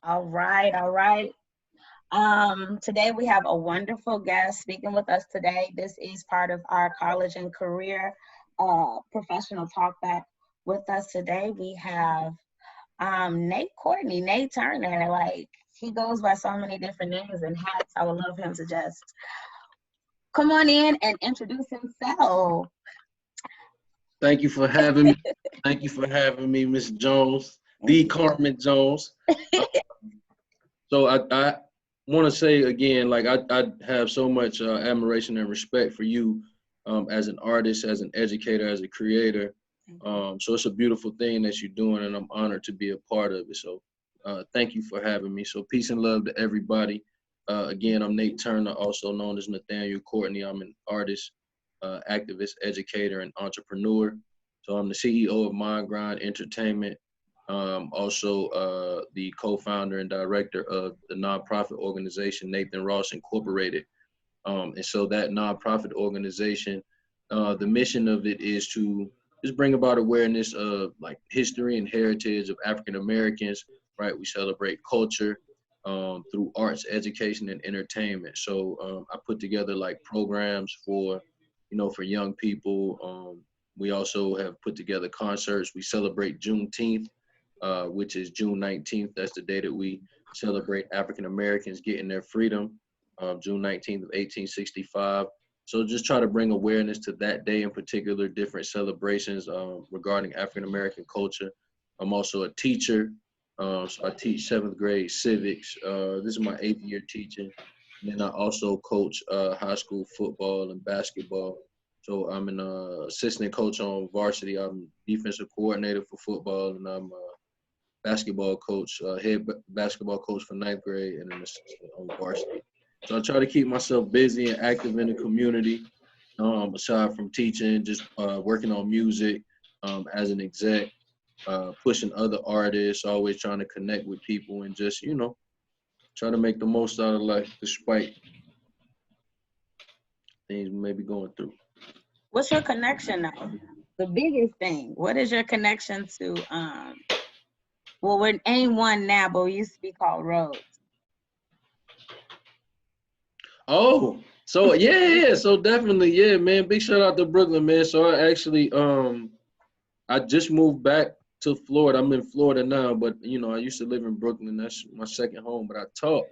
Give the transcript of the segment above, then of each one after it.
All right, all right. Today we have a wonderful guest speaking with us today. This is part of our college and career professional talkback. With us today, we have Nate Turner. Like, he goes by so many different names and hats. I would love him to just come on in and introduce himself. Thank you for having me. Thank you for having me, Miss Jones, the Carmen Jones. So I want to say again, like I have so much admiration and respect for you as an artist, as an educator, as a creator. So it's a beautiful thing that you're doing, and I'm honored to be a part of it. So thank you for having me. So peace and love to everybody. Again, I'm Nate Turner, also known as Nathaniel Courtney. I'm an artist, activist, educator, and entrepreneur. So I'm the CEO of Mind Grind Entertainment. Also the co-founder and director of the nonprofit organization Nathan Ross Incorporated. And so that nonprofit organization, the mission of it is to just bring about awareness of like history and heritage of African Americans, right? We celebrate culture through arts, education, and entertainment. So I put together like programs for, for young people. We also have put together concerts. We celebrate Juneteenth, which is June 19th. That's the day that we celebrate African Americans getting their freedom, June 19th of 1865. So just try to bring awareness to that day in particular, different celebrations regarding African American culture. I'm also a teacher, so I teach 7th grade civics. This is my 8th year teaching. And then I also coach high school football and basketball. So I'm an assistant coach on varsity. I'm defensive coordinator for football, and I'm basketball coach, head basketball coach for 9th grade, and an assistant on varsity. So I try to keep myself busy and active in the community. Aside from teaching, just working on music as an exec, pushing other artists, always trying to connect with people, and just try to make the most out of life despite things we may be going through. What's your connection now? The biggest thing. What is your connection to well, we're AIM 1 now, but we used to be called Rhodes. Oh, so yeah. So definitely, yeah, man. Big shout out to Brooklyn, man. So I actually I just moved back to Florida. I'm in Florida now, but I used to live in Brooklyn. That's my second home. But I taught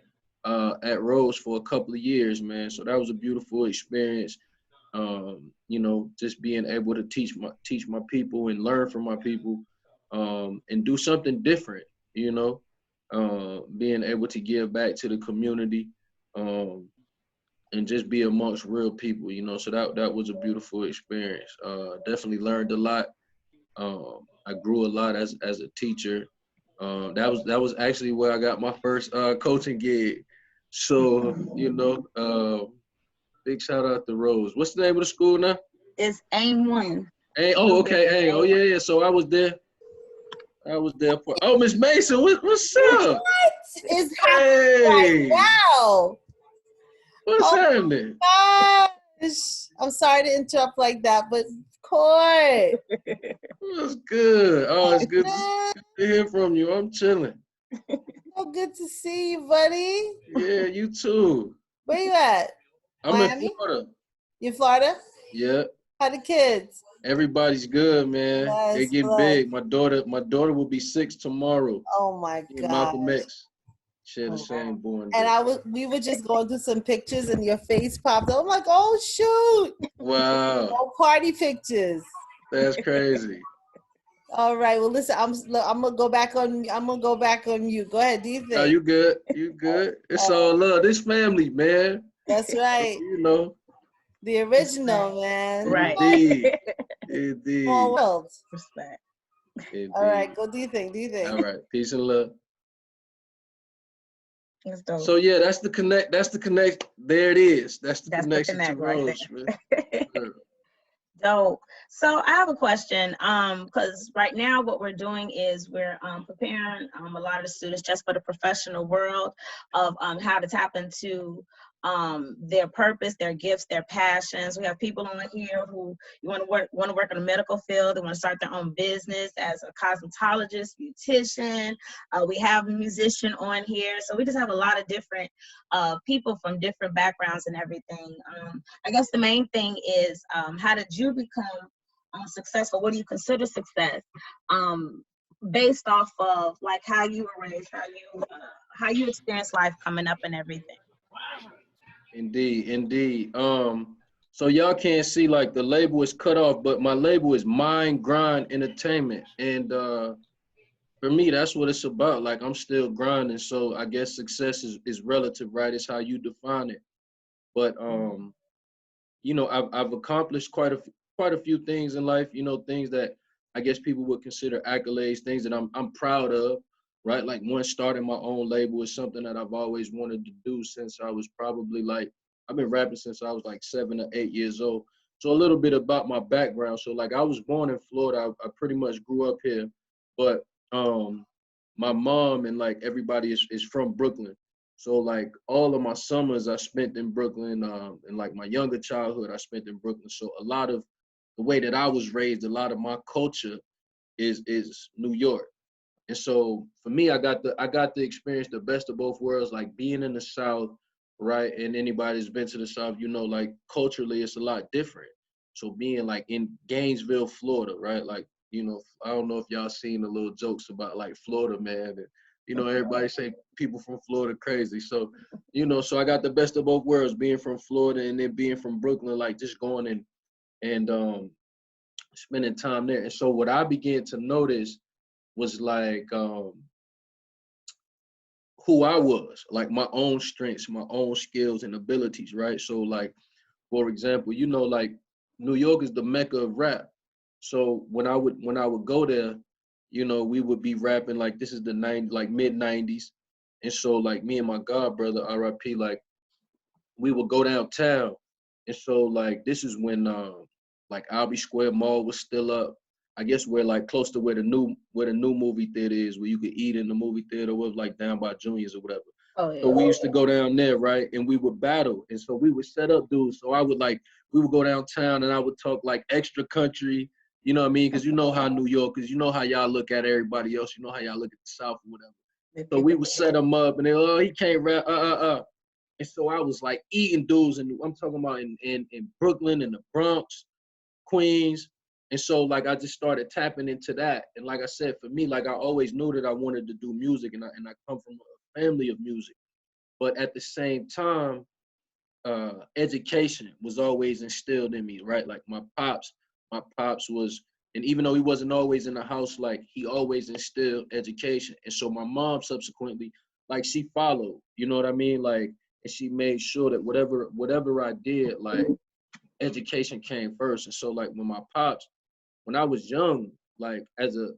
at Rhodes for a couple of years, man. So that was a beautiful experience. Just being able to teach my people and learn from my people, and do something different, being able to give back to the community, and just be amongst real people, so that was a beautiful experience. Definitely learned a lot. I grew a lot as a teacher. That was actually where I got my first coaching gig. So, big shout out to Rose. What's the name of the school now? It's AIM 1. Oh, okay. AIM. Oh, yeah. So I was there. For. Oh, Miss Mason, what's up? What is happening right now? What's happening? Gosh. I'm sorry to interrupt like that, but Court. What's good? Oh, it's good to hear from you. I'm chilling. So good to see you, buddy. Yeah, you too. Where you at? I'm Miami? in Florida. You in Florida? Yeah. How the kids? Everybody's good, man. Yes, they get big. My daughter will be 6 tomorrow. Oh my God. Malcolm X. Share the same born day. And we were just going through some pictures and your face popped up. I'm like, oh shoot. Wow. No party pictures. That's crazy. All right. Well, listen, I'm gonna go back on you. Go ahead. Do you think? Oh, you good? You good? It's all love. This family, man. That's right. The original, man. Right. Indeed. Small world. Respect. Indeed. All right. Go. Do you think? All right. Peace and love. That's dope. So yeah, that's the connect. There it is. That's the connection to Rose, right man. Dope. So I have a question, because right now what we're doing is we're preparing a lot of the students just for the professional world of how to tap into their purpose, their gifts, their passions. We have people on here who want to work in the medical field. They want to start their own business as a cosmetologist, beautician. We have a musician on here. So we just have a lot of different people from different backgrounds and everything. I guess the main thing is, how did you become successful? What do you consider success? Based off of like how you were raised, how you experienced life coming up and everything. Indeed, indeed. So y'all can't see like the label is cut off, but my label is Mind Grind Entertainment. And for me, that's what it's about. Like I'm still grinding. So I guess success is relative, right? It's how you define it. But you know, I've accomplished quite a few things in life, you know, things that I guess people would consider accolades, things that I'm proud of, right? Like one, starting my own label is something that I've always wanted to do since I was probably like, I've been rapping since I was like 7 or 8 years old. So a little bit about my background. So like I was born in Florida. I pretty much grew up here, but my mom and like everybody is from Brooklyn. So like all of my summers I spent in Brooklyn, and like my younger childhood I spent in Brooklyn. So a lot of the way that I was raised, a lot of my culture is New York. And so for me, I got to experience the best of both worlds, like being in the South, right? And anybody who's been to the South, you know, like culturally it's a lot different. So being like in Gainesville, Florida, right? Like, you know, I don't know if y'all seen the little jokes about like Florida, man. And, you know, everybody say people from Florida crazy. So, you know, so I got the best of both worlds, being from Florida and then being from Brooklyn, like just going and spending time there. And so what I began to notice was like who I was, like my own strengths, my own skills and abilities, right? So like, for example, you know, like New York is the mecca of rap. So when I would go there, you know, we would be rapping like this is the like mid 90s. And so like me and my god brother, RIP, like we would go downtown. And so like this is when like Albee Square Mall was still up. I guess we're like close to where the new movie theater is, where you could eat in the movie theater, was like down by Junior's or whatever. Oh yeah. So we used to go down there, right? And we would battle. And so we would set up dudes. So I would like, we would go downtown and I would talk like extra country, you know what I mean? Because you know how New Yorkers, you know how y'all look at everybody else, you know how y'all look at the South or whatever. So we would set them up and they, oh, he can't rap, And so I was like eating dudes, and I'm talking about in Brooklyn, in the Bronx, Queens. And so like I just started tapping into that. And like I said, for me, like I always knew that I wanted to do music, and I come from a family of music. But at the same time, education was always instilled in me, right? Like my pops was, and even though he wasn't always in the house, like he always instilled education. And so my mom subsequently, like she followed, you know what I mean? Like, and she made sure that whatever I did, like education came first. And so like when I was young, like as a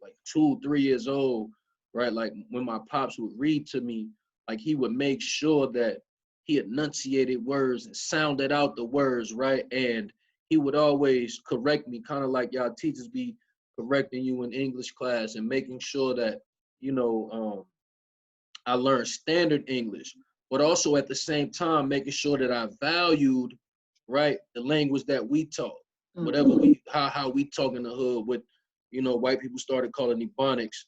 like 2, 3 years old, right? Like when my pops would read to me, like he would make sure that he enunciated words and sounded out the words, right? And he would always correct me, kind of like y'all teachers be correcting you in English class, and making sure that, you know, I learned standard English, but also at the same time making sure that I valued, right, the language that we talk, whatever how we talk in the hood. With, you know, white people started calling Ebonics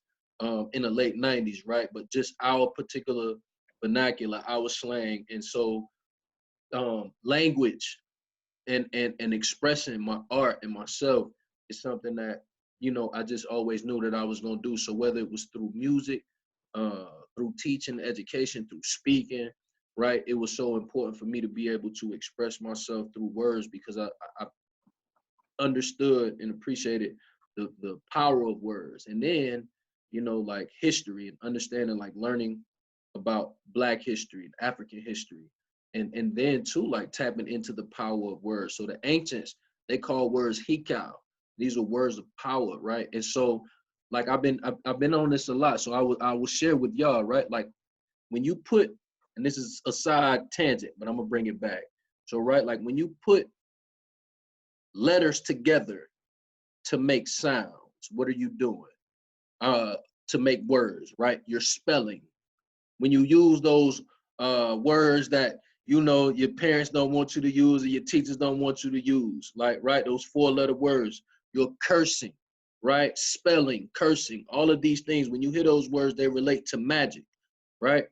in the late 90s, right? But just our particular vernacular, our slang. And so language and expressing my art and myself is something that, you know, I just always knew that I was gonna do. So whether it was through music, through teaching, education, through speaking, right, it was so important for me to be able to express myself through words, because I understood and appreciated the power of words. And then, you know, like history and understanding, like learning about Black history and African history. And then too, like tapping into the power of words. So the ancients, they call words hikau. These are words of power, right? And so like I've been on this a lot. So I will share with y'all, right? Like when you put, and this is a side tangent, but I'm gonna bring it back. So right, like when you put letters together to make sounds, what are you doing? To make words, right? You're spelling. When you use those words that, you know, your parents don't want you to use or your teachers don't want you to use, like, right? Those 4-letter words, you're cursing, right? Spelling, cursing, all of these things. When you hear those words, they relate to magic, right?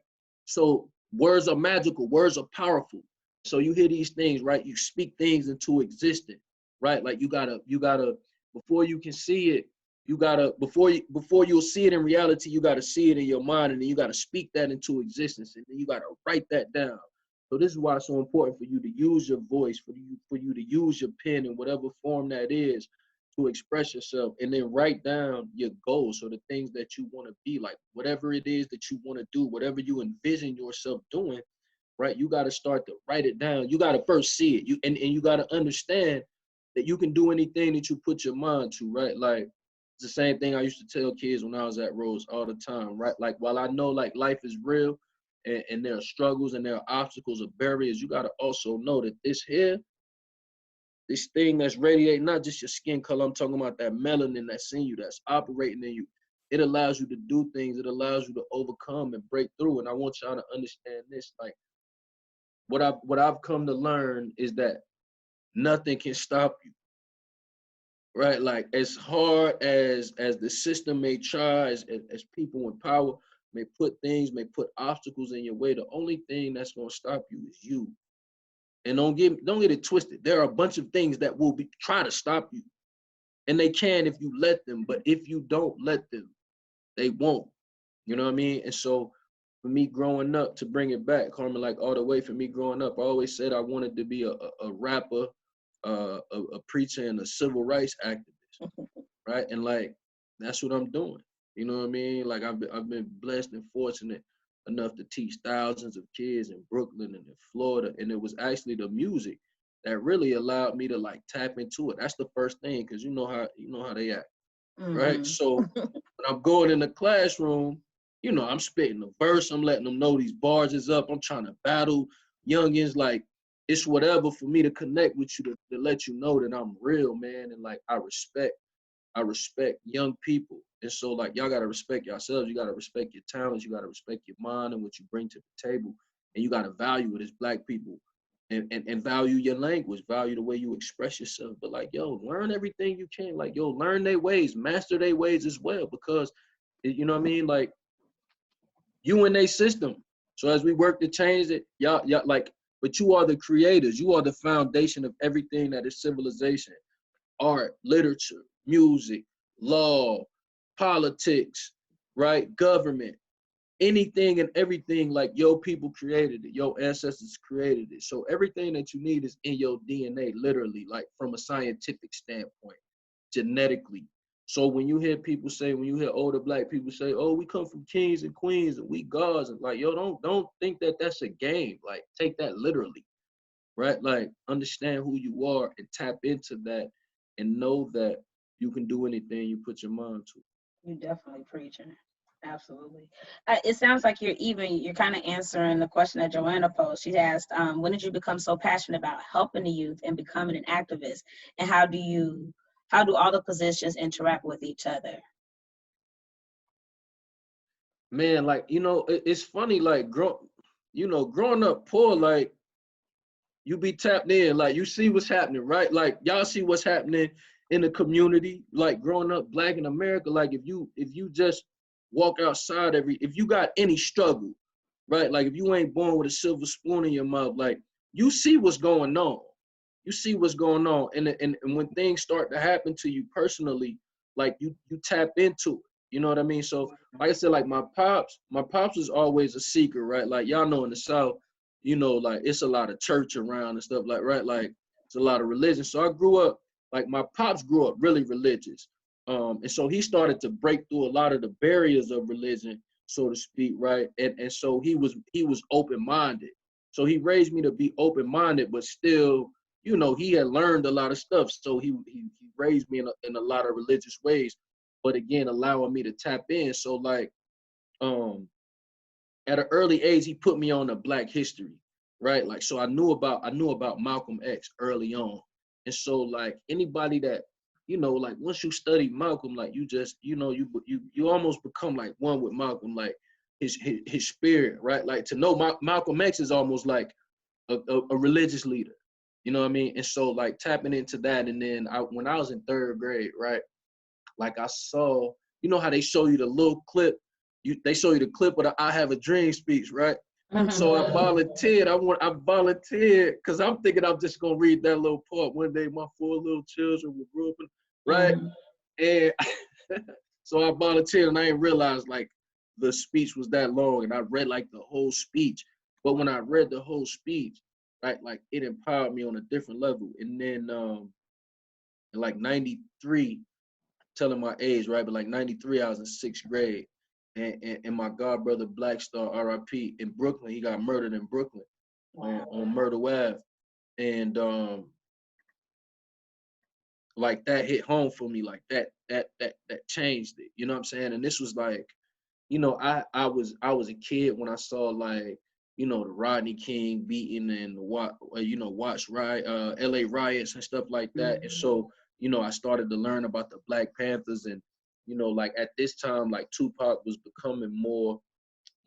So words are magical, words are powerful. So you hear these things, right? You speak things into existence, right? Like you gotta, before you can see it, you gotta, before you'll see it in reality, you gotta see it in your mind, and then you gotta speak that into existence, and then you gotta write that down. So this is why it's so important for you to use your voice, for you to use your pen in whatever form that is to express yourself, and then write down your goals. So the things that you want to be, like whatever it is that you want to do, whatever you envision yourself doing, right? You got to start to write it down. You got to first see it. And you got to understand that you can do anything that you put your mind to, right? Like it's the same thing I used to tell kids when I was at Rose all the time, right? Like while I know like life is real and there are struggles and there are obstacles or barriers, you got to also know that this thing that's radiating, not just your skin color, I'm talking about that melanin that's in you, that's operating in you. It allows you to do things. It allows you to overcome and break through. And I want y'all to understand this. Like what I've come to learn is that nothing can stop you, right? Like as hard as the system may try, as people in power may put obstacles in your way, the only thing that's gonna stop you is you. And don't get it twisted. There are a bunch of things that will be try to stop you. And they can if you let them, but if you don't let them, they won't. You know what I mean? And so for me growing up, to bring it back, Carmen, like all the way for me growing up, I always said I wanted to be a rapper, a preacher, and a civil rights activist, right? And like that's what I'm doing. You know what I mean? Like I've been blessed and fortunate enough to teach thousands of kids in Brooklyn and in Florida, and it was actually the music that really allowed me to like tap into it. That's the first thing, because you know how they act, right? So when I'm going in the classroom, you know, I'm spitting the verse, I'm letting them know these bars is up, I'm trying to battle youngins, like it's whatever for me to connect with you to let you know that I'm real, man, and like I respect young people. And so like y'all gotta respect yourselves, you gotta respect your talents, you gotta respect your mind and what you bring to the table, and you gotta value it as Black people. And value your language, value the way you express yourself. But like, yo, learn everything you can. Like, yo, learn their ways, master their ways as well, because you know what I mean? Like, you in their system. So as we work to change it, y'all like, but you are the creators. You are the foundation of everything that is civilization, art, literature, music, law, politics, right? Government, anything and everything. Like your people created it, your ancestors created it. So everything that you need is in your DNA, literally, like from a scientific standpoint, genetically. So when you hear people say, when you hear older Black people say, oh, we come from kings and queens and we gods, and like, yo, don't think that that's a game. Like take that literally, right? Like understand who you are and tap into that and know that you can do anything you put your mind to. You're definitely preaching. Absolutely. It sounds like you're kind of answering the question that Joanna posed. She asked, when did you become so passionate about helping the youth and becoming an activist? And how do all the positions interact with each other? Man, like, you know, it's funny, like, growing up poor, like, you be tapped in, like, you see what's happening, right? Like, y'all see what's happening in the community, like, growing up Black in America, like, if you just walk outside if you got any struggle, right? Like, if you ain't born with a silver spoon in your mouth, like, you see what's going on. You see what's going on. And when things start to happen to you personally, like, you tap into it. You know what I mean? So, like I said, like my pops was always a seeker, right? Like y'all know in the South, you know, like it's a lot of church around and stuff like, right? Like it's a lot of religion. So I grew up, like my pops grew up really religious. And so he started to break through a lot of the barriers of religion, so to speak, right? And so he was open-minded. So he raised me to be open-minded, but still, you know, he had learned a lot of stuff. So he raised me in a lot of religious ways, but again, allowing me to tap in. So like, at an early age, he put me on the Black history, right? Like, so I knew about Malcolm X early on. And so like anybody that, you know, like once you study Malcolm, like you just, you know, you almost become like one with Malcolm. Like his spirit, right? Like to know Malcolm X is almost like a religious leader, you know what I mean? And so like tapping into that, and then when I was in 3rd grade, right? Like I saw, you know how they show you the little clip, they show you the clip of the "I Have a Dream" speech, right? So I volunteered. I volunteered because I'm thinking I'm just gonna read that little part. One day my 4 little children will grow up, right? And so I volunteered, and I didn't realize like the speech was that long, and I read like the whole speech. But when I read the whole speech, right, like it empowered me on a different level. And then in like 93, telling my age, right? But like 93, I was in 6th grade. And my god brother Black Star, RIP, in Brooklyn, he got murdered in Brooklyn on Murder Ave. And like that hit home for me, like that changed it. You know what I'm saying? And this was like, you know, I was a kid when I saw like, you know, the Rodney King beating and the Watch riot, LA riots and stuff like that. And so, you know, I started to learn about the Black Panthers, and, you know, like at this time, like Tupac was becoming more,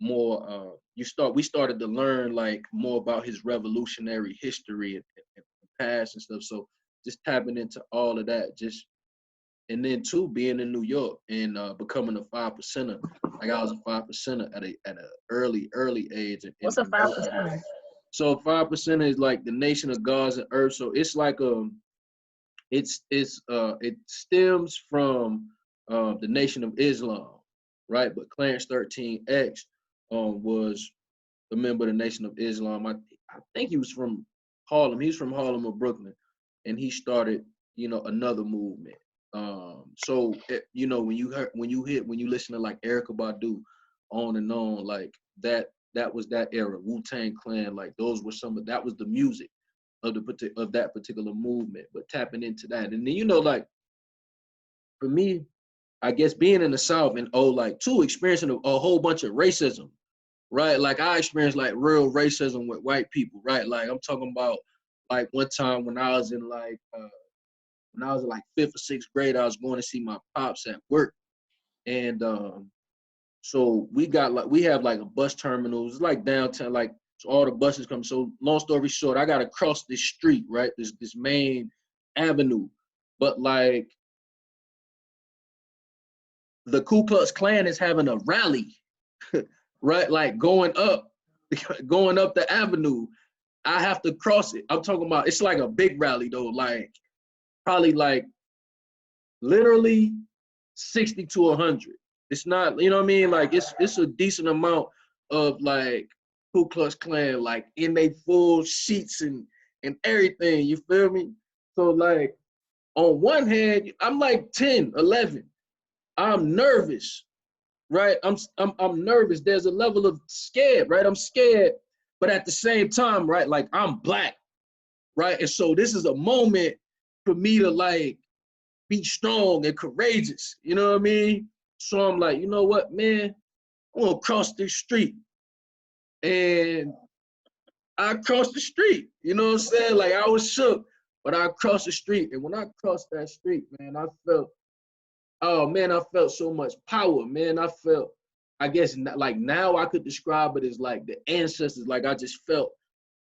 we started to learn like more about his revolutionary history and past and stuff. So just tapping into all of that, and then too, being in New York and becoming a 5%er. Like I was a 5%er at a early age. What's a 5%er? So 5% is like the Nation of Gods and Earth. So it's like it stems from the Nation of Islam, right? But Clarence 13X was a member of the Nation of Islam. I think he was from Harlem. He's from Harlem or Brooklyn, and he started, you know, another movement. So you know, when you listen to like Erykah Badu, on and on, like that was that era, Wu-Tang Clan, like that was the music of that particular movement. But tapping into that, and then, you know, like for me, I guess being in the South and like too, experiencing a whole bunch of racism, right? Like I experienced like real racism with white people, right? Like I'm talking about like one time when I was in like 5th or 6th grade, I was going to see my pops at work. And so we have like a bus terminal. It's like downtown, like so all the buses come. So long story short, I gotta cross this street, right? This main avenue. But like the Ku Klux Klan is having a rally, right? Like going up the avenue. I have to cross it. I'm talking about, it's like a big rally though, like probably like literally 60 to 100. It's not, you know what I mean? Like it's a decent amount of like Ku Klux Klan, like in they full sheets and everything, you feel me? So like on one hand, I'm like 10, 11. I'm nervous, right? I'm nervous. There's a level of scared, right? I'm scared, but at the same time, right? Like I'm Black, right? And so this is a moment for me to like be strong and courageous, you know what I mean? So I'm like, you know what, man? I'm gonna cross this street. And I crossed the street, you know what I'm saying? Like I was shook, but I crossed the street. And when I crossed that street, man, I felt so much power, man. I guess like now I could describe it as like the ancestors, like I just felt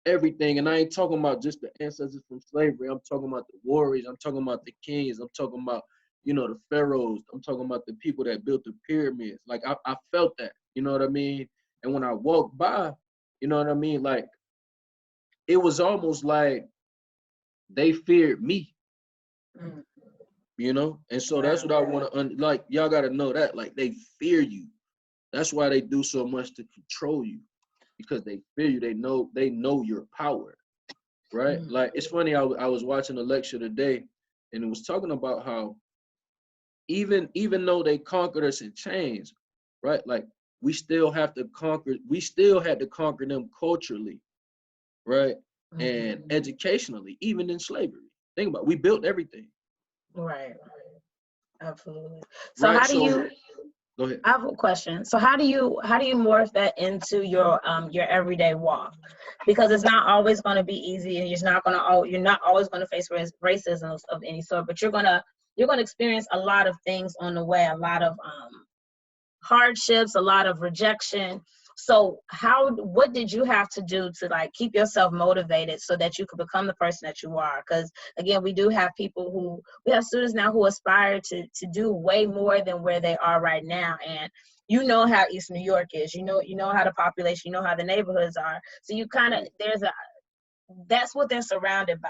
everything. And I ain't talking about just the ancestors from slavery. I'm talking about the warriors. I'm talking about the kings. I'm talking about, you know, the pharaohs. I'm talking about the people that built the pyramids. Like I felt that, you know what I mean? And when I walked by, you know what I mean? Like it was almost like they feared me, you know? And so that's what I want to, like, y'all got to know that, like they fear you. That's why they do so much to control you, because they fear you. They know your power, right? Like it's funny. I was watching a lecture today, and it was talking about how even though they conquered us in chains, right? Like we still had to conquer them culturally, right? And educationally, even in slavery. Think about it. We built everything. Right. Absolutely. So right? how do you? Go ahead. I have a question. So how do you morph that into your everyday walk? Because it's not always going to be easy, and you're not always going to face racism of any sort. But you're gonna experience a lot of things on the way, a lot of hardships, a lot of rejection. So what did you have to do to like keep yourself motivated so that you could become the person that you are? Because again, we have students now who aspire to do way more than where they are right now. And you know how East New York is, you know how the population, you know how the neighborhoods are. So you kind of, that's what they're surrounded by.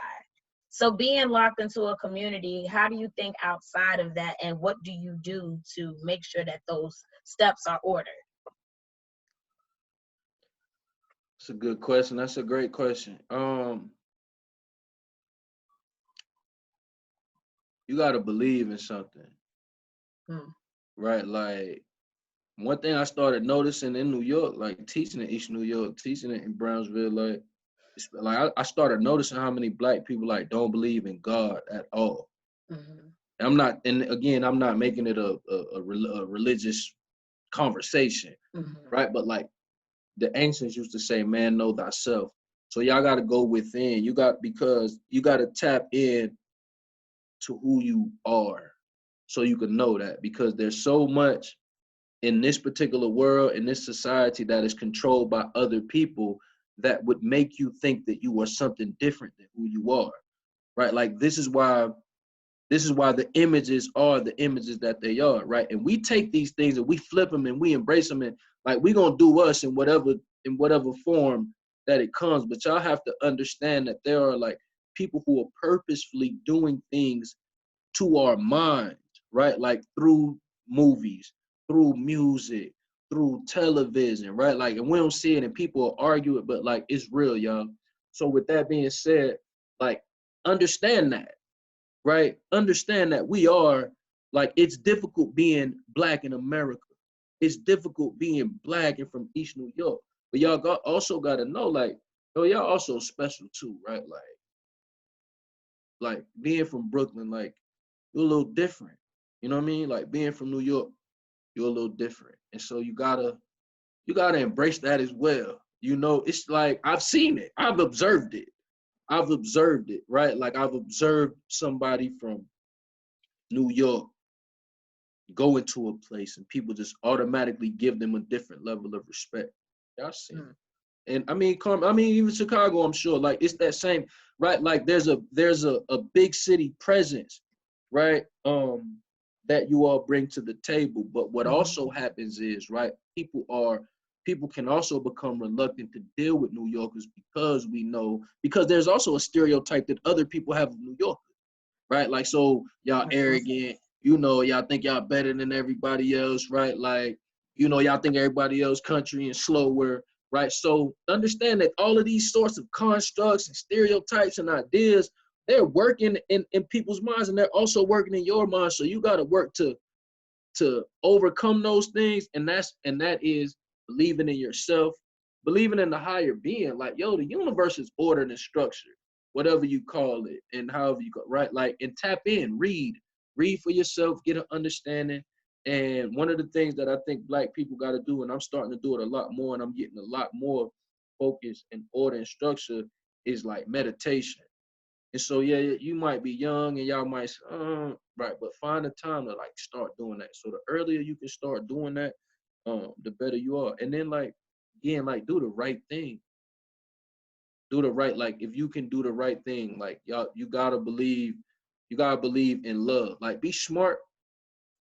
So being locked into a community, how do you think outside of that, and what do you do to make sure that those steps are ordered? That's a good question. That's a great question. You gotta believe in something, right? Like one thing I started noticing in New York, like teaching in East New York, teaching it in Brownsville, like I started noticing how many Black people like don't believe in God at all. I'm not, and again, I'm not making it a religious conversation, right? But like the ancients used to say, "Man, know thyself." So y'all got to go within. Because you got to tap in to who you are, so you can know that. Because there's so much in this particular world, in this society, that is controlled by other people that would make you think that you are something different than who you are, right? Like this is why the images are the images that they are, right? And we take these things and we flip them and we embrace them, and like we gonna do us in whatever form that it comes. But y'all have to understand that there are like people who are purposefully doing things to our minds, right? Like through movies, through music, through television, right? Like, and we don't see it and people argue it, but like it's real, y'all. So with that being said, like understand that, right? Understand that we are, like, it's difficult being Black in America. It's difficult being Black and from East New York. But y'all also got to know, like, yo, y'all also special too, right? Like being from Brooklyn, like, you're a little different. You know what I mean? Like being from New York, you're a little different. And so you gotta embrace that as well. You know, it's like I've seen it. I've observed it. Right? Like I've observed somebody from New York go into a place and people just automatically give them a different level of respect. Y'all seen it. And I mean, even Chicago, I'm sure, like it's that same, right? Like there's a big city presence, right? That you all bring to the table. But what also happens is, right, people can also become reluctant to deal with New Yorkers because there's also a stereotype that other people have of New York, right? Like, so y'all arrogant, y'all think y'all better than everybody else, right? Like, y'all think everybody else country and slower, right? So understand that all of these sorts of constructs and stereotypes and ideas, they're working in people's minds, and they're also working in your mind. So you got to work to overcome those things, and that is believing in yourself, believing in the higher being. Like, yo, the universe is ordered and structured, whatever you call it, and however you go, right? Like, and tap in, read for yourself, get an understanding. And one of the things that I think Black people got to do, and I'm starting to do it a lot more, and I'm getting a lot more focus and order and structure, is like meditation. And so, yeah, you might be young and y'all might say, right, but find a time to like start doing that. So the earlier you can start doing that, the better you are. And then like, again, like do the right thing. Like if you can do the right thing, like y'all, you gotta believe in love. Like be smart,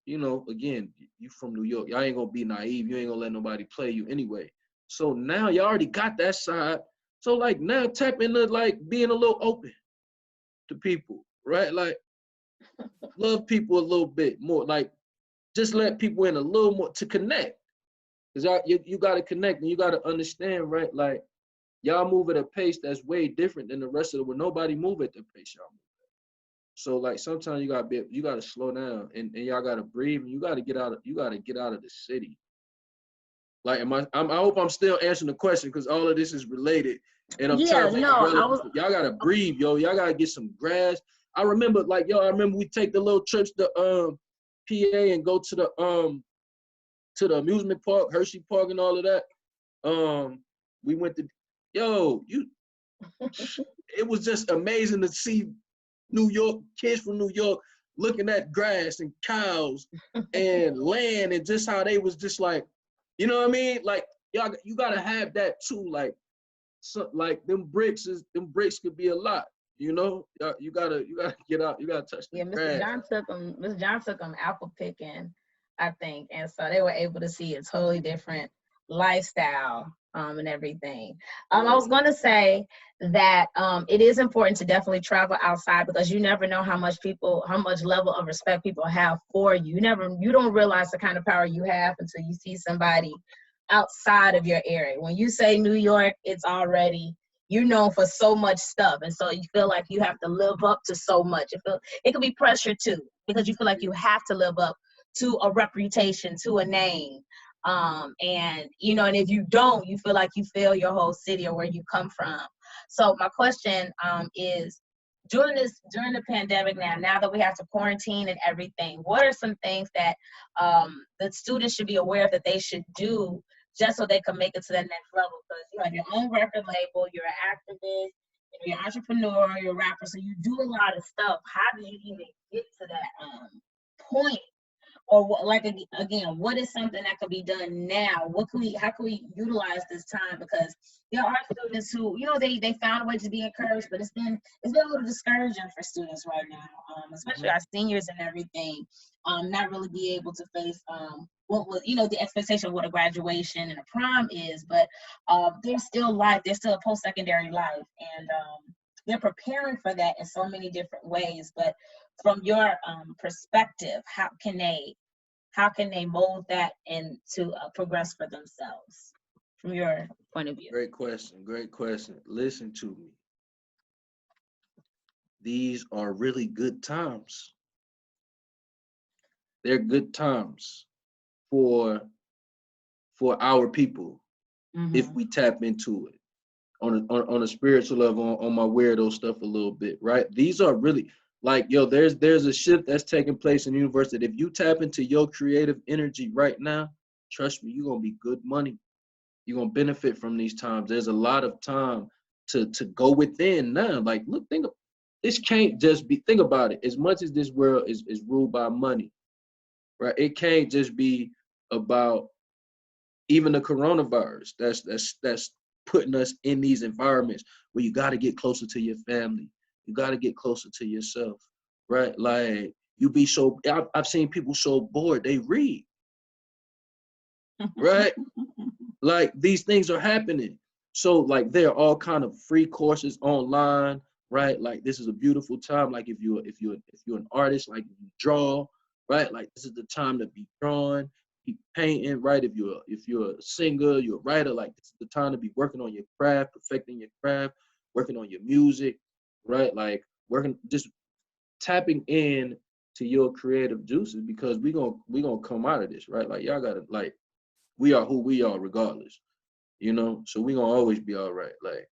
again, you from New York. Y'all ain't gonna be naive. You ain't gonna let nobody play you anyway. So now y'all already got that side. So like now tap into like being a little open to people, right? Like love people a little bit more. Like just let people in a little more to connect. Because you got to connect and you got to understand, right? Like y'all move at a pace that's way different than the rest of the world. Nobody move at the pace y'all move at. So like sometimes you gotta slow down and y'all gotta breathe and you gotta get out of the city. Like I hope I'm still answering the question because all of this is related. And I'm trying to make it relevant. Y'all gotta breathe, yo. Y'all gotta get some grass. I remember we take the little trips to PA and go to the amusement park, Hershey Park and all of that. We went to it was just amazing to see New York, kids from New York looking at grass and cows and land and just how they was just like, you know what I mean? Like, y'all, you gotta have that too. Like, so, like them bricks could be a lot. You know, you gotta get out. You gotta touch the grass. Mr. John took them apple picking, I think, and so they were able to see a totally different lifestyle and everything. I was going to say that it is important to definitely travel outside, because you never know how much level of respect people have for you. You don't realize the kind of power you have until you see somebody outside of your area. When you say New York, it's already, you're known for so much stuff, and so you feel like you have to live up to so much. It can be pressure too, because you feel like you have to live up to a reputation, to a name. And and if you don't, you feel like you fail your whole city or where you come from. So my question is, during the pandemic, now that we have to quarantine and everything, what are some things that the students should be aware of that they should do just so they can make it to that next level? Because you have your own record label, you're an activist, you're an entrepreneur, you're a rapper, so you do a lot of stuff. How do you even get to that point? Or again, what is something that could be done now? How can we utilize this time? Because there are students who, they found a way to be encouraged, but it's been a little discouraging for students right now, especially our seniors and everything, not really be able to face what was, the expectation of what a graduation and a prom is, but there's still a post-secondary life, and they're preparing for that in so many different ways. But from your perspective, how can they mold that and to progress for themselves from your point of view? Great question. Listen to me. These are really good times. They're good times for our people, if we tap into it on a spiritual level, on my weirdo stuff a little bit, right? These are really, like, there's a shift that's taking place in the universe that if you tap into your creative energy right now, trust me, you're gonna be good money. You're gonna benefit from these times. There's a lot of time to go within now. Like, look, this can't just be, think about it. As much as this world is ruled by money, right? It can't just be about even the coronavirus. That's putting us in these environments where you got to get closer to your family. You got to get closer to yourself, right? Like, I've seen people so bored they read, right? Like, these things are happening. So, like, there are all kind of free courses online, right? Like, this is a beautiful time. Like, if you're an artist, like, you draw, right? Like, this is the time to be drawing, be painting, right? If you're a singer, you're a writer, like, this is the time to be working on your craft, perfecting your craft, working on your music, right? Like, just tapping in to your creative juices, because we gonna come out of this, right? Like, y'all gotta, like, we are who we are regardless, so we gonna always be all right. Like,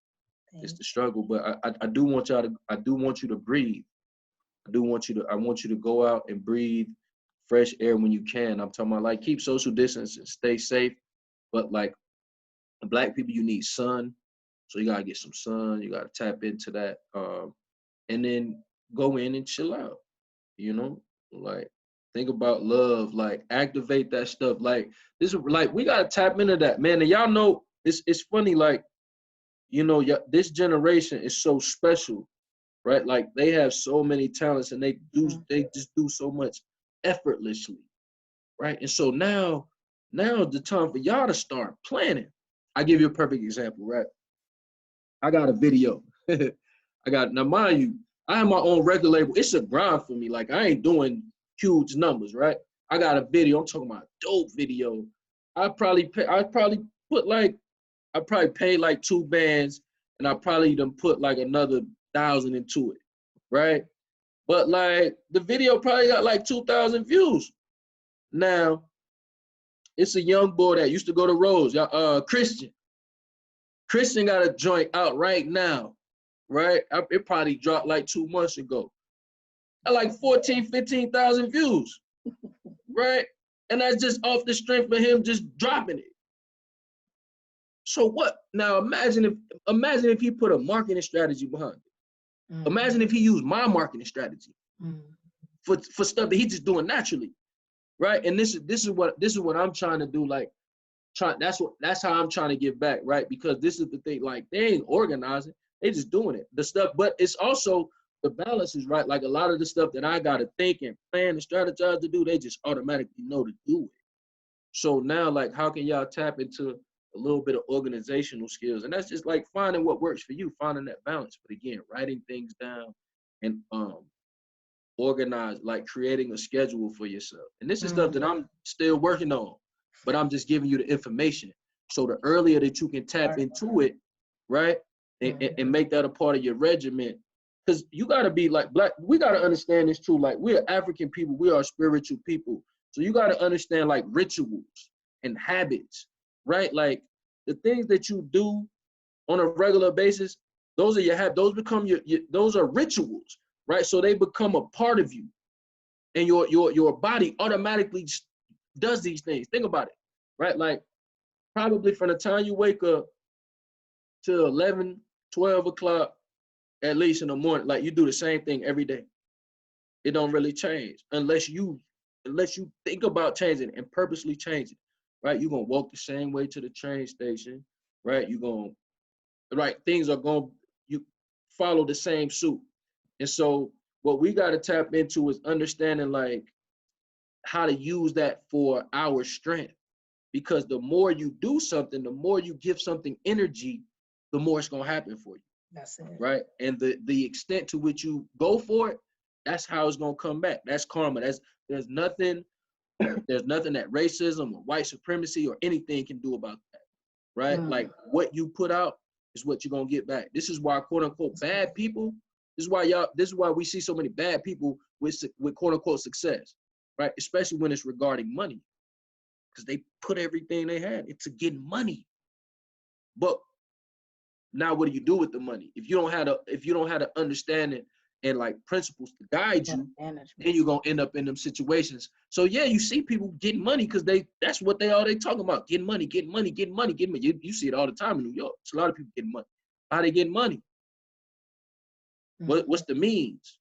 it's the struggle, but I do want you to breathe. I want you to go out and breathe fresh air when you can. I'm talking about, like, keep social distance and stay safe, but, like, Black people, you need sun, so you gotta get some sun. You gotta tap into that, and then go in and chill out. Like, think about love, like, activate that stuff. Like, we gotta tap into that, man. And y'all know, it's funny, like, this generation is so special, right? Like, they have so many talents, and they just do so much effortlessly, right? And so now the time for y'all to start planning. I give you a perfect example, right? I got a video. Now, mind you, I have my own record label. It's a grind for me. Like, I ain't doing huge numbers, right? I got a video. I'm talking about a dope video. I probably paid like 2 bands, and I probably done put like another 1,000 into it, right? But, like, the video probably got like 2,000 views. Now, it's a young boy that used to go to Rose, Christian. Christian got a joint out right now, right? It probably dropped like 2 months ago. At like 14, 15,000 views, right? And that's just off the strength of him just dropping it. So what? Now imagine if he put a marketing strategy behind it. Imagine if he used my marketing strategy. for stuff that he's just doing naturally, right? And this is what I'm trying to do. Like, that's how I'm trying to give back, right? Because this is the thing. Like, they ain't organizing, they just doing it. The stuff, but it's also the balance is right. Like a lot of the stuff that I gotta think and plan and strategize to do, they just automatically know to do it. So now, like, how can y'all tap into a little bit of organizational skills? And that's just like finding what works for you, finding that balance. But again, writing things down and organize, like creating a schedule for yourself. And this is stuff that I'm still working on, but I'm just giving you the information. So the earlier that you can tap into it, right, and make that a part of your regimen, because you got to be like Black, we got to understand this too. Like, we're African people, we are spiritual people. So you got to understand like rituals and habits, right? Like the things that you do on a regular basis, those are your habits. Those become those are rituals, right? So they become a part of you, and your body automatically does these things. Think about it, right? Like probably from the time you wake up to 11, 12 o'clock, at least in the morning, like you do the same thing every day. It don't really change unless you think about changing and purposely change it, right? You're gonna walk the same way to the train station, right? Things are gonna, you follow the same suit. And so what we gotta tap into is understanding like how to use that for our strength. Because the more you do something, the more you give something energy, the more it's gonna happen for you. That's it. Right? And the extent to which you go for it, that's how it's gonna come back. That's karma. There's nothing that racism or white supremacy or anything can do about that. Right? Like what you put out is what you're gonna get back. This is why quote unquote bad people, this is why we see so many bad people with quote unquote success, right? Especially when it's regarding money. Because they put everything they had into getting money. But now what do you do with the money? If you don't have the understanding and like principles to guide you, then you're gonna end up in them situations. So yeah, you see people getting money because that's what they talking about. Getting money. You see it all the time in New York. It's a lot of people getting money. How they getting money? What's the means?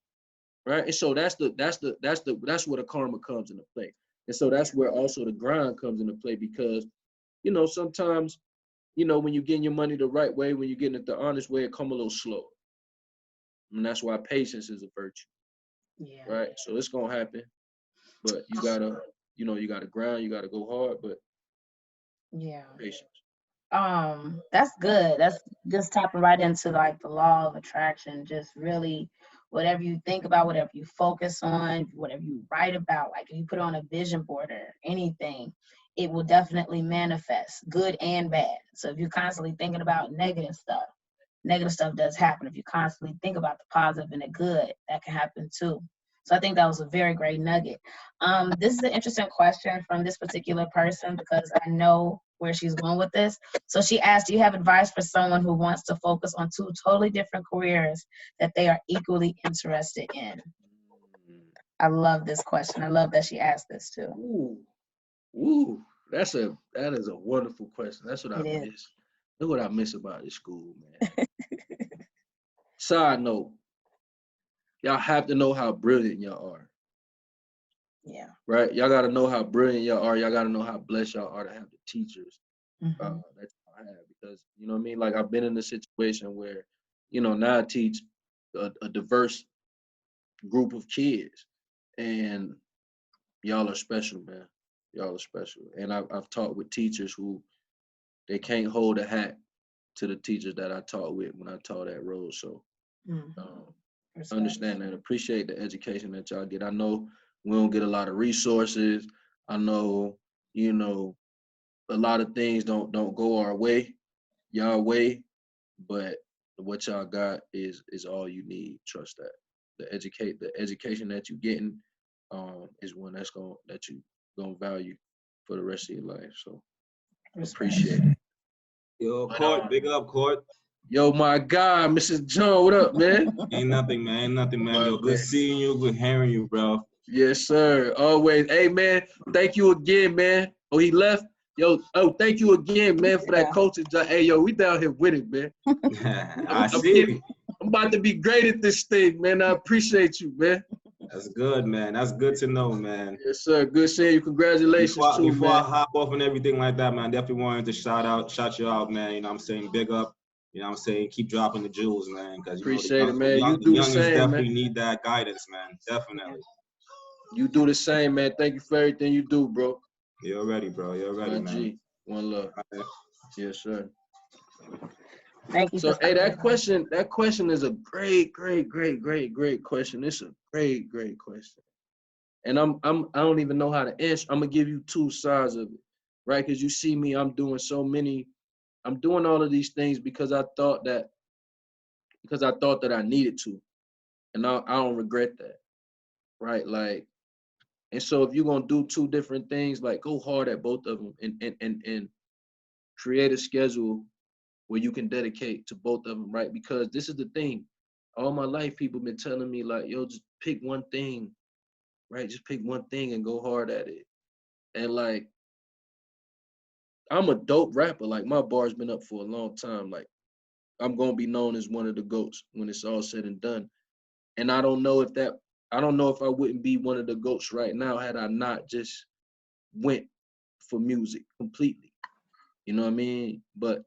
Right? And so that's where the karma comes into play. And so that's where also the grind comes into play, because sometimes when you're getting your money the right way, when you're getting it the honest way, it come a little slow. And that's why patience is a virtue. Yeah. Right. So it's gonna happen, but you gotta grind. You gotta go hard, but patience. That's good. That's just tapping right into like the law of attraction. Just really, whatever you think about, whatever you focus on, whatever you write about, like if you put on a vision board or anything, it will definitely manifest, good and bad. So if you're constantly thinking about negative stuff does happen. If you constantly think about the positive and the good, that can happen too. So I think that was a very great nugget. This is an interesting question from this particular person because I know where she's going with this. So she asked, do you have advice for someone who wants to focus on two totally different careers that they are equally interested in? I love this question. I love that she asked this too. Ooh, that is a wonderful question. That's what I miss. Look what I miss about this school, man. Side note, y'all have to know how brilliant y'all are. Yeah. Right? Y'all got to know how brilliant y'all are. Y'all got to know how blessed y'all are to have the teachers that y'all have. Because, you know what I mean? Like, I've been in a situation where, now I teach a diverse group of kids. And y'all are special, man. Y'all are special. And I've taught with teachers who, they can't hold a hat to the teachers that I taught with when I taught that role. So understand and appreciate the education that y'all get. I know we don't get a lot of resources. I know, a lot of things don't go our way, y'all way, but what y'all got is all you need. Trust that. The education that you're getting is one that you gonna value for the rest of your life. So appreciate it. Yo, Court, big up, Court. Yo, my guy, Mrs. John, what up, man? Ain't nothing, man. Yo, good seeing you, good hearing you, bro. Yes, sir. Always. Hey, man, thank you again, man. Oh, he left? Yo, thank you again, man, for that coaching job. Hey, yo, we down here with it, man. I see it. I'm about to be great at this thing, man. I appreciate you, man. That's good, man. That's good to know, man. Yes, sir. Good seeing you. Congratulations too, Before I man. hop off and everything like that, man, definitely wanted to shout you out, man. You know what I'm saying? Big up. You know what I'm saying? Keep dropping the jewels, man. Because, you know, Appreciate it, man. You the do the youngins same, definitely man. need that guidance, man. Definitely. You do the same, man. Thank you for everything you do, bro. You're ready, bro. You're ready, My man. G. One love. Yes, sir. Thank you. So, For hey, that question is a great question. It's a great question. And I don't even know how to answer. I'm gonna give you two sides of it, right? Because you see me, I'm doing all of these things because I thought that I needed to. And I don't regret that. Right? Like, and so if you're gonna do two different things, like go hard at both of them and create a schedule where you can dedicate to both of them, right? Because this is the thing. All my life, people been telling me like, yo, just pick one thing, right? Just pick one thing and go hard at it. And like, I'm a dope rapper. Like my bar's been up for a long time. Like I'm gonna be known as one of the GOATs when it's all said and done. And I don't know if I wouldn't be one of the GOATs right now had I not just went for music completely. You know what I mean? But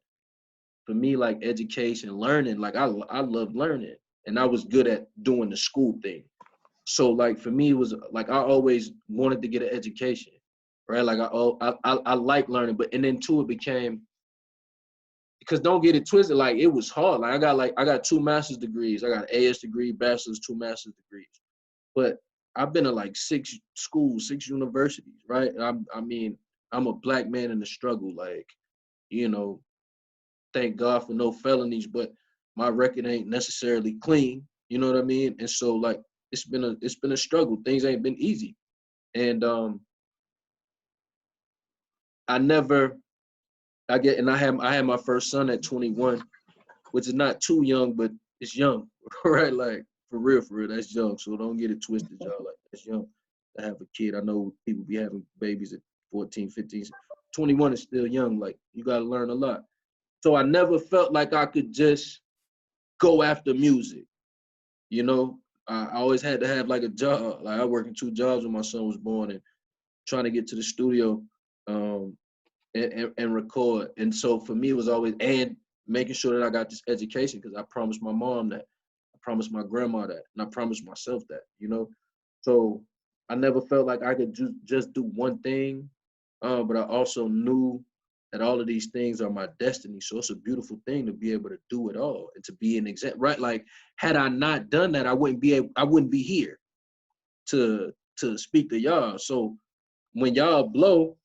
for me, like education, learning, like I love learning, and I was good at doing the school thing. So like for me, it was like I always wanted to get an education, right? Like I like learning, but and then too it became because don't get it twisted, like it was hard. Like I got 2 master's degrees, I got an AS degree, bachelor's, 2 master's degrees, but I've been to like 6 schools, 6 universities, right? And I mean, I'm a black man in the struggle, like you know, thank God for no felonies, but my record ain't necessarily clean. You know what I mean? And so like it's been a struggle. Things ain't been easy. And I had my first son at 21, which is not too young, but it's young, right? Like for real, that's young. So don't get it twisted, y'all. Like that's young to have a kid. I know people be having babies at 14, 15. 21 is still young. Like you gotta learn a lot. So I never felt like I could just go after music. You know, I always had to have like a job. Like I worked in 2 jobs when my son was born and trying to get to the studio and record. And so for me, it was always, and making sure that I got this education because I promised my mom that, I promised my grandma that, and I promised myself that, you know? So I never felt like I could just do one thing, but I also knew that all of these things are my destiny. So it's a beautiful thing to be able to do it all and to be an example, right? Like had I not done that, I wouldn't be here to speak to y'all. So when y'all blow,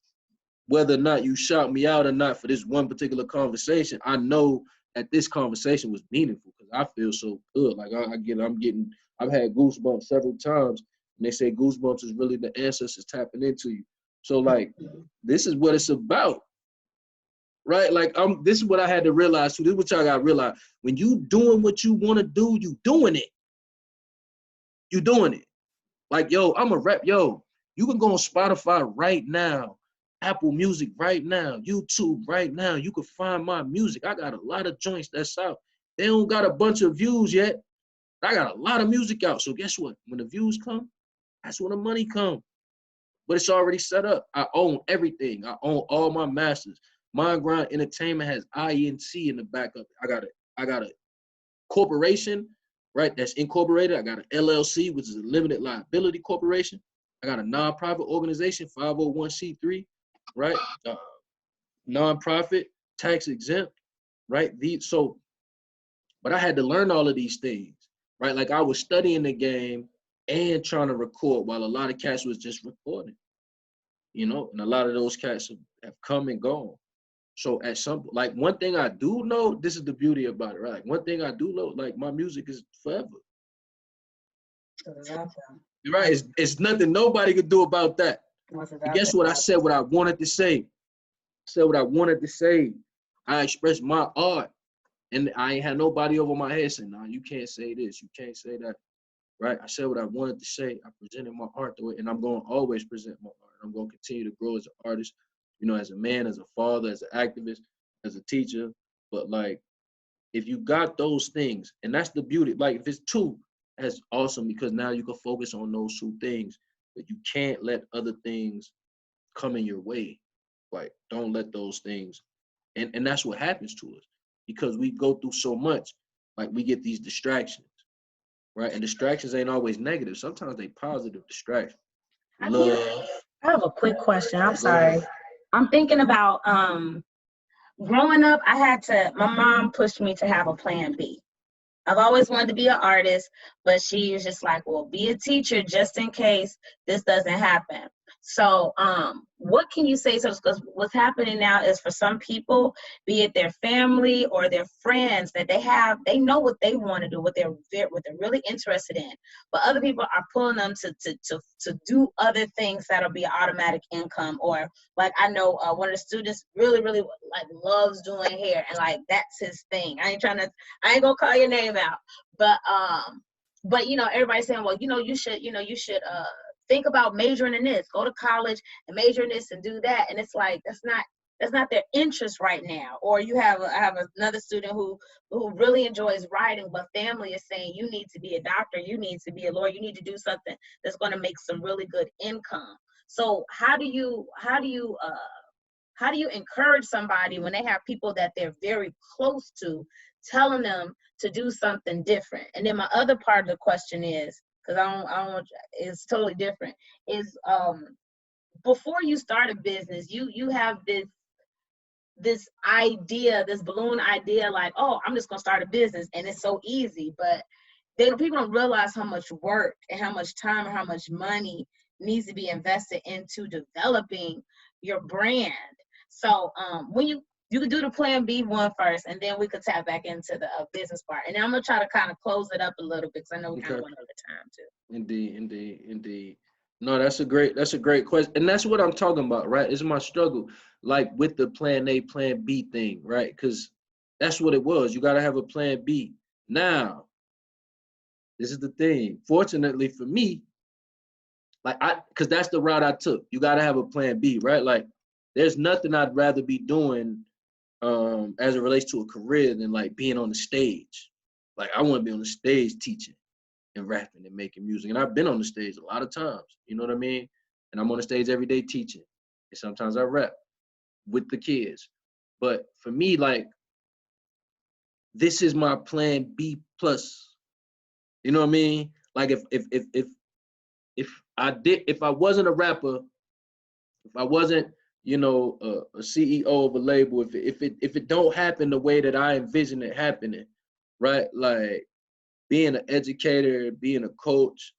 whether or not you shout me out or not for this one particular conversation, I know that this conversation was meaningful because I feel so good. Like I've had goosebumps several times, and they say goosebumps is really the ancestors tapping into you. So like, this is what it's about, right? Like this is what I had to realize too. This is what y'all got to realize. When you doing what you want to do, you doing it. You doing it. Like, yo, I'm a rap. Yo, you can go on Spotify right now, Apple Music right now, YouTube right now. You can find my music. I got a lot of joints that's out. They don't got a bunch of views yet. I got a lot of music out. So guess what? When the views come, that's when the money come. But it's already set up. I own everything. I own all my masters. Mind Grind Entertainment has INC in the back of it. I got a corporation, right? That's incorporated. I got an LLC, which is a limited liability corporation. I got a nonprofit organization, 501c3, right? Nonprofit, tax exempt, right? But I had to learn all of these things, right? Like I was studying the game and trying to record while a lot of cats was just recording, you know? And a lot of those cats have come and gone. So at some, like one thing I do know, this is the beauty about it, right? One thing I do know, like my music is forever. Right? It's nothing nobody could do about that. And guess what? I said what I wanted to say. I said what I wanted to say. I expressed my art. And I ain't had nobody over my head saying, nah, you can't say this, you can't say that. Right? I said what I wanted to say. I presented my art to it, and I'm going to always present my art. I'm going to continue to grow as an artist, you know, as a man, as a father, as an activist, as a teacher. But like, if you got those things, and that's the beauty, like if it's two, that's awesome because now you can focus on those two things, but you can't let other things come in your way. Like, don't let those things, and that's what happens to us because we go through so much, like we get these distractions, right? And distractions ain't always negative. Sometimes they positive distractions. Love. I have a quick question. I'm Go ahead. sorry. I'm thinking about growing up, my mom pushed me to have a plan B. I've always wanted to be an artist, but she was just like, well, be a teacher just in case this doesn't happen. So what can you say? So, because what's happening now is for some people, be it their family or their friends, that they know what they want to do, what they're really interested in. But other people are pulling them to do other things that'll be automatic income. Or like I know one of the students really, really like loves doing hair, and like that's his thing. I ain't gonna call your name out, but you know, everybody's saying, well, you should think about majoring in this, go to college and major in this and do that. And it's like, that's not their interest right now. Or I have another student who really enjoys writing, but family is saying, you need to be a doctor, you need to be a lawyer, you need to do something that's going to make some really good income. So how do you encourage somebody when they have people that they're very close to telling them to do something different? And then my other part of the question is, because I don't want, it's totally different, is before you start a business, you have this idea, this balloon idea, like, oh, I'm just gonna start a business and it's so easy. But people don't realize how much work and how much time and how much money needs to be invested into developing your brand. So when you could do the plan B one first, and then we could tap back into the business part. And then I'm gonna try to kind of close it up a little bit because I know we kind of went over time too. Indeed. No, that's a great question. And that's what I'm talking about, right? It's my struggle, like with the plan A, plan B thing, right? Because that's what it was. You got to have a plan B. Now, this is the thing. Fortunately for me, because that's the route I took. You got to have a plan B, right? Like, there's nothing I'd rather be doing as it relates to a career than like being on the stage. Like, I want to be on the stage teaching and rapping and making music. And I've been on the stage a lot of times, you know what I mean? And I'm on the stage every day teaching. And sometimes I rap with the kids. But for me, like, this is my plan B plus. You know what I mean? Like, if I wasn't a rapper, if I wasn't, you know, a CEO of a label, if it don't happen the way that I envision it happening, right? Like, being an educator, being a coach,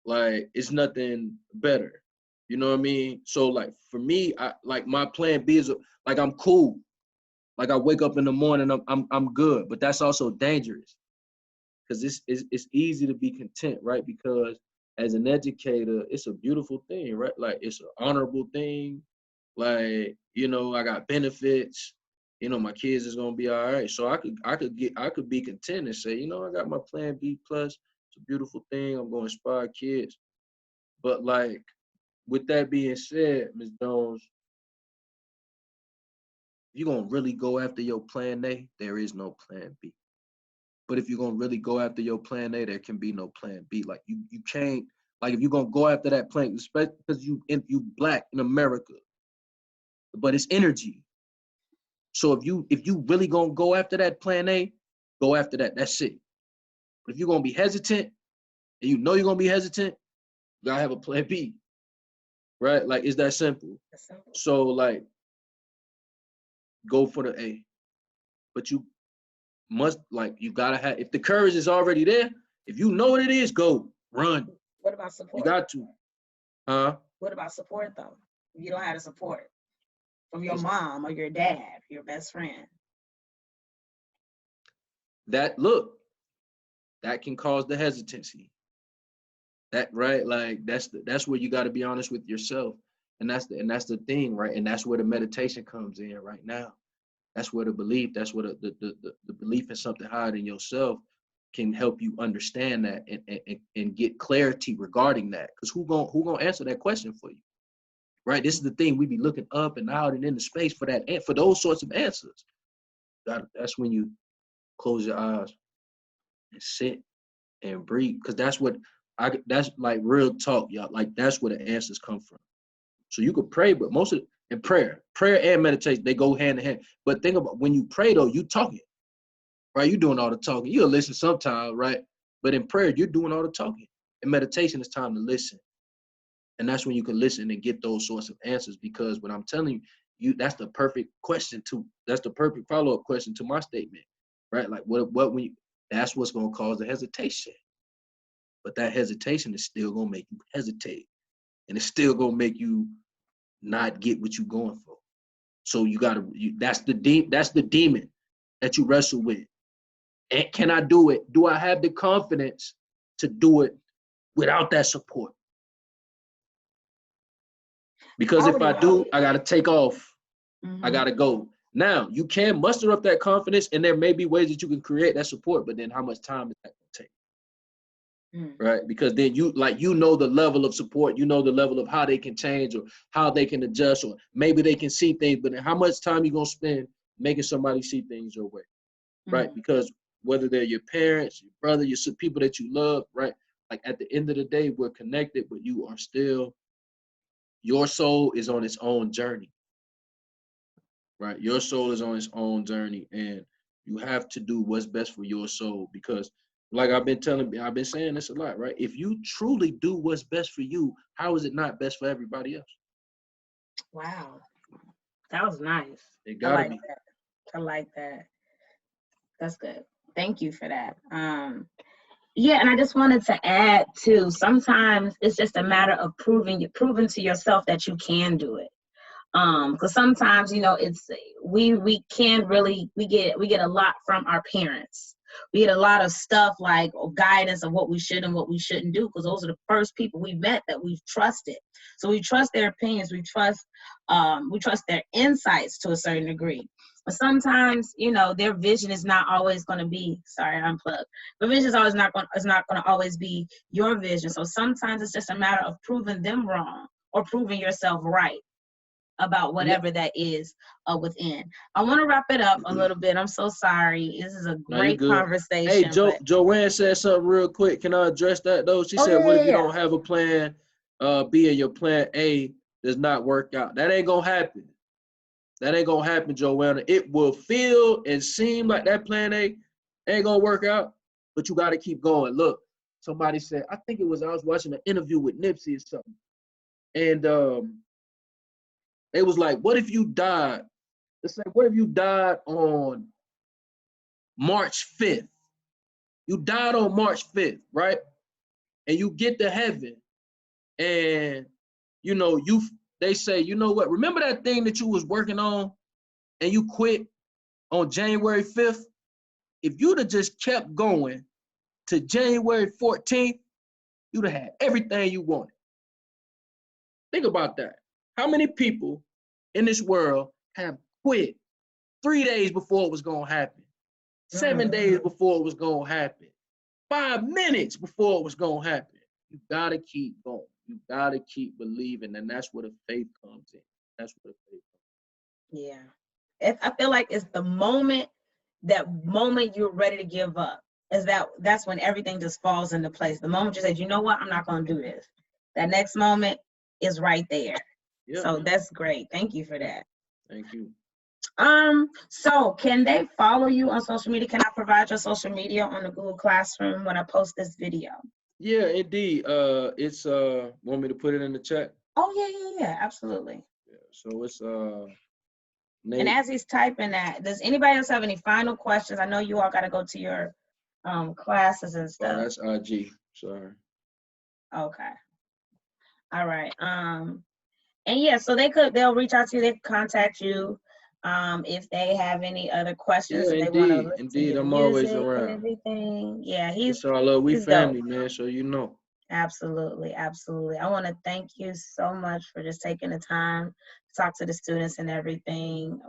like, it's nothing better. You know what I mean? So like for me, my plan B is like, I'm cool. Like, I wake up in the morning, I'm good, but that's also dangerous because it's easy to be content, right? Because as an educator, it's a beautiful thing, right? Like, it's an honorable thing. Like, you know, I got benefits. You know, my kids is gonna be all right. So I could be content and say, you know, I got my plan B plus. It's a beautiful thing. I'm gonna inspire kids. But like, with that being said, Ms. Jones, if you're gonna really go after your plan A, there is no plan B. But if you're gonna really go after your plan A, there can be no plan B. Like, you can't, like, if you're gonna go after that plan, especially because you Black in America, but it's energy. So if you really gonna go after that plan A, go after that. That's it. But if you're gonna be hesitant, and you know you're gonna be hesitant, you gotta have a plan B, right? Like, it's that simple. So like, go for the A, but you must, like, you gotta have. If the courage is already there, if you know what it is, go run. What about support? You got to, huh? What about support though? If you don't have the support from your mom or your dad, your best friend. That can cause the hesitancy. That, right? Like, that's where you got to be honest with yourself, and that's the thing, right? And that's where the meditation comes in right now. That's where the belief, that's where the belief in something higher than yourself can help you understand that and get clarity regarding that. Because who gonna answer that question for you, right? This is the thing. We be looking up and out and into space for that, for those sorts of answers. That's when you close your eyes and sit and breathe, because that's like real talk, y'all. Like that's where the answers come from. So you could pray, but most of in prayer and meditation, they go hand in hand. But think about when you pray though, you talking, right? You doing all the talking. You'll listen sometimes, right? But in prayer, you're doing all the talking. In meditation, it's time to listen. And that's when you can listen and get those sorts of answers, because what I'm telling you, that's the perfect follow-up question to my statement, right? Like that's what's going to cause the hesitation. But that hesitation is still going to make you hesitate, and it's still going to make you not get what you're going for. So that's the demon that you wrestle with. And can I do it? Do I have the confidence to do it without that support? Because if I do, I got to take off. Mm-hmm. I got to go. Now, you can muster up that confidence, and there may be ways that you can create that support, but then how much time is that going to take? Right? Because then you know the level of support, you know the level of how they can change or how they can adjust, or maybe they can see things, but then how much time you going to spend making somebody see things your way, right? Because whether they're your parents, your brother, your people that you love, right? Like at the end of the day, we're connected, but you are still, your soul is on its own journey, right? Your soul is on its own journey, and you have to do what's best for your soul, because like I've been saying this a lot, right? If you truly do what's best for you, how is it not best for everybody else? Wow. That was nice. It gotta be. I like that. That's good. Thank you for that. Yeah, and I just wanted to add too, sometimes it's just a matter of proving to yourself that you can do it. Because sometimes, you know, we can't really, we get a lot from our parents. We get a lot of stuff like guidance of what we should and what we shouldn't do, because those are the first people we met that we've trusted. So we trust their opinions, we trust their insights to a certain degree. But sometimes, you know, their vision is not always going to be, sorry, I unplugged. Their vision is not going to always be your vision. So sometimes it's just a matter of proving them wrong or proving yourself right about whatever that is within. I want to wrap it up a little bit. I'm so sorry. This is a great conversation. Hey, Joanne said something real quick. Can I address that though? She said, what if you don't have a plan B and your plan A does not work out? That ain't gonna happen. That ain't gonna happen, Joanna. It will feel and seem like that plan A ain't gonna work out, but you gotta keep going. Look, somebody said, I was watching an interview with Nipsey or something, and they was like, what if you died? It's like, what if you died on March 5th? You died on March 5th, right? And you get to heaven, and you know, they say, you know what? Remember that thing that you was working on and you quit on January 5th? If you'd have just kept going to January 14th, you'd have had everything you wanted. Think about that. How many people in this world have quit 3 days before it was going to happen, 7 days before it was going to happen, 5 minutes before it was going to happen? You got to keep going. You got to keep believing, and that's where the faith comes in. That's where the faith comes in. Yeah. I feel like it's the moment you're ready to give up, that's when everything just falls into place. The moment you said, you know what, I'm not going to do this. That next moment is right there. Yeah. So that's great. Thank you for that. Thank you. So can they follow you on social media? Can I provide your social media on the Google Classroom when I post this video? Yeah, indeed. It's want me to put it in the chat? Oh yeah, absolutely. Yeah, so it's Nate. And as he's typing that, does anybody else have any final questions? I know you all got to go to your classes and stuff. Oh, that's IG. Sorry. Okay. All right. And yeah, so they'll reach out to you. They can contact you if they have any other questions. Yeah, if they want to listen indeed. To I'm always around. And everything. Yeah, he's family, dope. Man. So you know. Absolutely. I want to thank you so much for just taking the time to talk to the students and everything.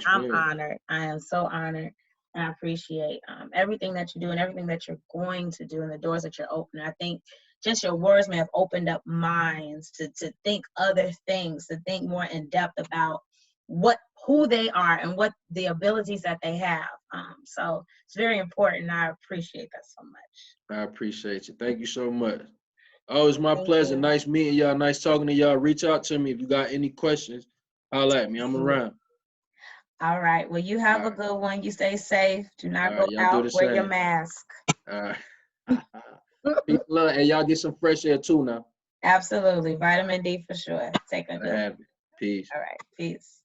I'm honored. I am so honored, and I appreciate everything that you do and everything that you're going to do and the doors that you're opening. I think just your words may have opened up minds to think other things, to think more in depth about who they are and what the abilities that they have. So it's very important. I appreciate that so much. I appreciate you. Thank you so much. Oh, it's my Thank pleasure. you. Nice meeting y'all. Nice talking to y'all. Reach out to me if you got any questions. Holla at me. I'm around. All right. Well, you have All a right. good one. You stay safe. Do All not go right. Y'all do out. the Wear your same. mask. All right. Peace, love, and y'all get some fresh air too now. Absolutely. Vitamin D for sure. Take a Gotta good one. have it. Peace. All right. Peace.